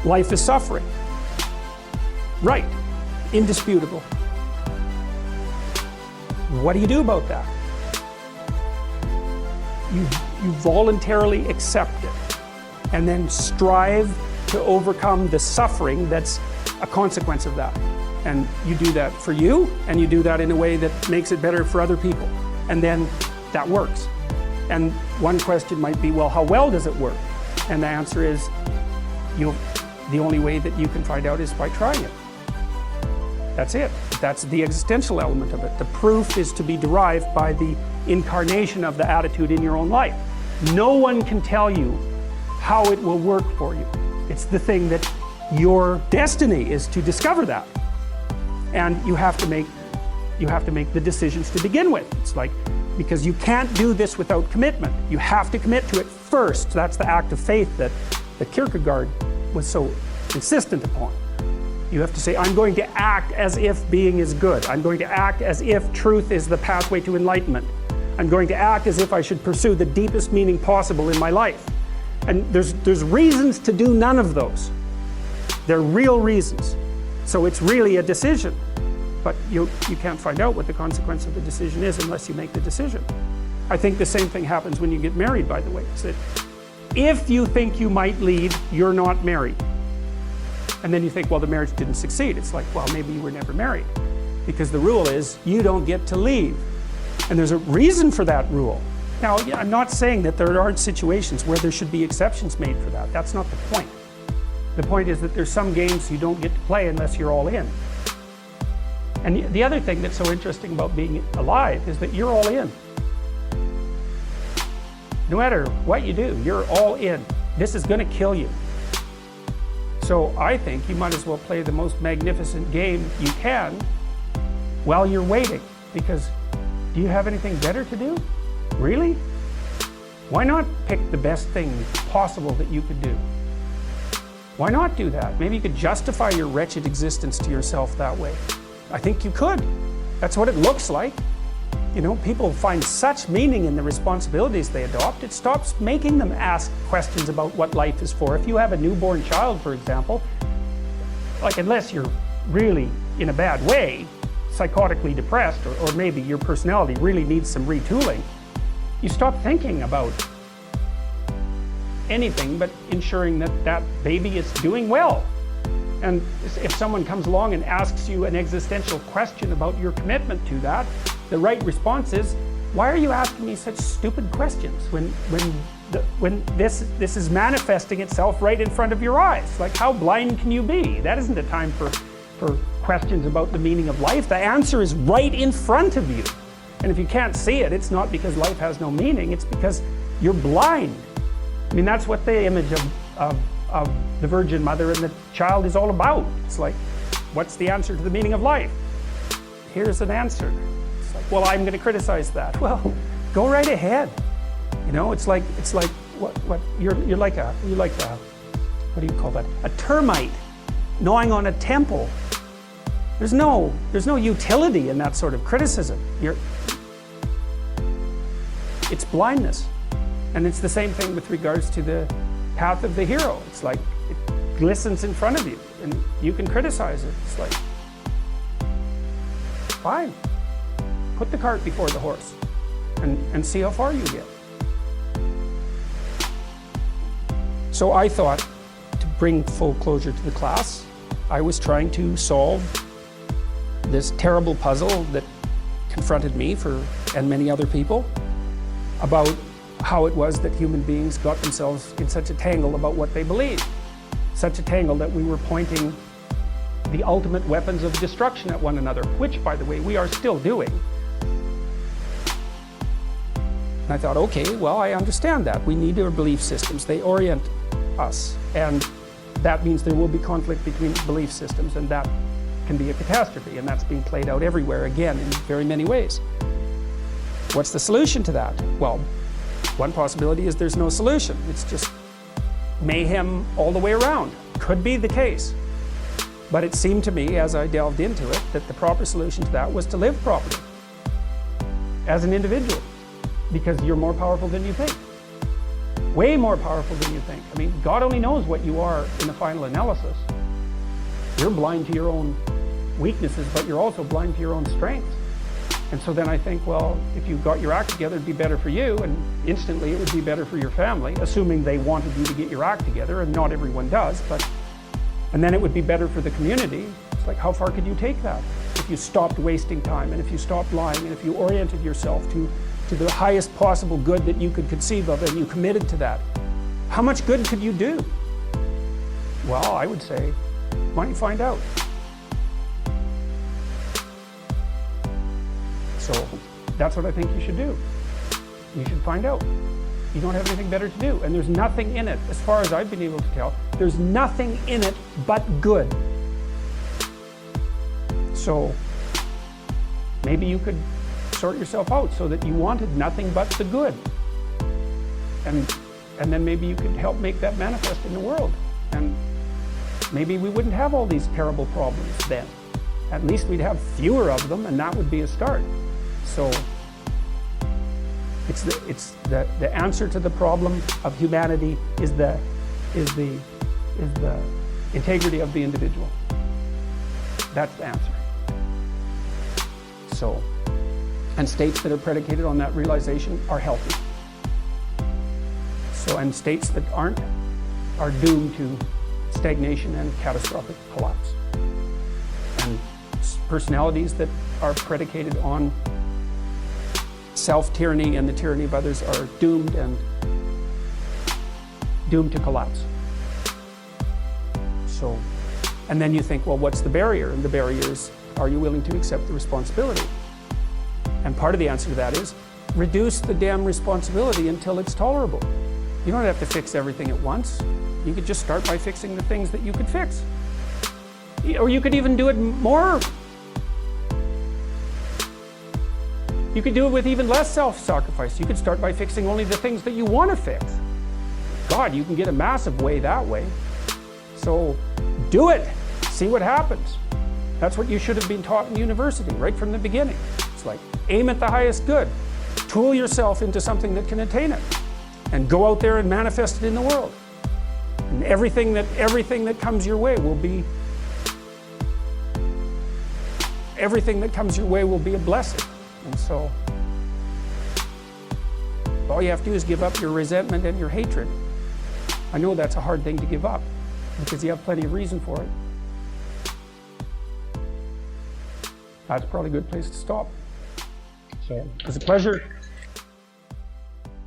life is suffering. Right, indisputable. What do you do about that? You voluntarily accept it and then strive to overcome the suffering that's a consequence of that. And you do that for you, and you do that in a way that makes it better for other people. And then that works. And one question might be, well, how well does it work? And the answer is, the only way that you can find out is by trying it. That's it. That's the existential element of it. The proof is to be derived by the incarnation of the attitude in your own life. No one can tell you how it will work for you. It's the thing that your destiny is to discover that. And you have to make the decisions to begin with. It's like, because you can't do this without commitment. You have to commit to it first. That's the act of faith that Kierkegaard was so insistent upon. You have to say, I'm going to act as if being is good. I'm going to act as if truth is the pathway to enlightenment. I'm going to act as if I should pursue the deepest meaning possible in my life. And there's reasons to do none of those. They're real reasons. So it's really a decision. But you can't find out what the consequence of the decision is unless you make the decision. I think the same thing happens when you get married, by the way. It's that if you think you might leave, you're not married. And then you think, well, the marriage didn't succeed. It's like, well, maybe you were never married. Because the rule is, you don't get to leave. And there's a reason for that rule. Now, I'm not saying that there aren't situations where there should be exceptions made for that. That's not the point. The point is that there's some games you don't get to play unless you're all in. And the other thing that's so interesting about being alive is that you're all in. No matter what you do, you're all in. This is going to kill you. So I think you might as well play the most magnificent game you can while you're waiting. Because do you have anything better to do? Really? Why not pick the best thing possible that you could do? Why not do that? Maybe you could justify your wretched existence to yourself that way. I think you could. That's what it looks like. You know, people find such meaning in the responsibilities they adopt. It stops making them ask questions about what life is for. If you have a newborn child, for example, like unless you're really in a bad way, psychotically depressed, or maybe your personality really needs some retooling, you stop thinking about anything but ensuring that that baby is doing well. And if someone comes along and asks you an existential question about your commitment to that, the right response is, why are you asking me such stupid questions when this is manifesting itself right in front of your eyes? Like, how blind can you be? That isn't a time for questions about the meaning of life. The answer is right in front of you. And if you can't see it, it's not because life has no meaning, it's because you're blind. I mean, that's what the image of the Virgin Mother and the child is all about. It's like, what's the answer to the meaning of life? Here's an answer. It's like, well, I'm going to criticize that. Well, go right ahead. You know, it's like what you're like a what do you call that? A termite gnawing on a temple. There's no utility in that sort of criticism. It's blindness. And it's the same thing with regards to the path of the hero. It's like it glistens in front of you and you can criticize it. It's like, fine, put the cart before the horse and see how far you get. So I thought, to bring full closure to the class, I was trying to solve this terrible puzzle that confronted me and many other people about how it was that human beings got themselves in such a tangle about what they believed. Such a tangle that we were pointing the ultimate weapons of destruction at one another, which, by the way, we are still doing. And I thought, okay, well, I understand that. We need our belief systems. They orient us. And that means there will be conflict between belief systems, and that can be a catastrophe. And that's being played out everywhere, again, in very many ways. What's the solution to that? Well, one possibility is there's no solution. It's just mayhem all the way around. Could be the case. But it seemed to me, as I delved into it, that the proper solution to that was to live properly as an individual, because you're more powerful than you think. Way more powerful than you think. I mean, God only knows what you are in the final analysis. You're blind to your own weaknesses, but you're also blind to your own strengths. And so then I think, well, if you got your act together, it'd be better for you, and instantly it would be better for your family, assuming they wanted you to get your act together, and not everyone does, and then it would be better for the community. It's like, how far could you take that? If you stopped wasting time, and if you stopped lying, and if you oriented yourself to the highest possible good that you could conceive of, and you committed to that, how much good could you do? Well, I would say, why don't you find out? So that's what I think you should do. You should find out. You don't have anything better to do. And there's nothing in it, as far as I've been able to tell, there's nothing in it but good. So maybe you could sort yourself out so that you wanted nothing but the good. And then maybe you could help make that manifest in the world. And maybe we wouldn't have all these terrible problems then. At least we'd have fewer of them, and that would be a start. So it's the answer to the problem of humanity is the integrity of the individual. That's the answer. So, and states that are predicated on that realization are healthy. So, and states that aren't are doomed to stagnation and catastrophic collapse. And personalities that are predicated on self-tyranny and the tyranny of others are doomed to collapse. So, and then you think, well, what's the barrier? And the barrier is, are you willing to accept the responsibility? And part of the answer to that is, reduce the damn responsibility until it's tolerable. You don't have to fix everything at once. You could just start by fixing the things that you could fix. Or you could even do it more. You could do it with even less self-sacrifice. You could start by fixing only the things that you want to fix. God, you can get a massive way that way. So do it. See what happens. That's what you should have been taught in university right from the beginning. It's like, aim at the highest good. Tool yourself into something that can attain it. And go out there and manifest it in the world. And everything that comes your way will be a blessing. And so all you have to do is give up your resentment and your hatred. I know that's a hard thing to give up because you have plenty of reason for it. That's probably a good place to stop. So it was a pleasure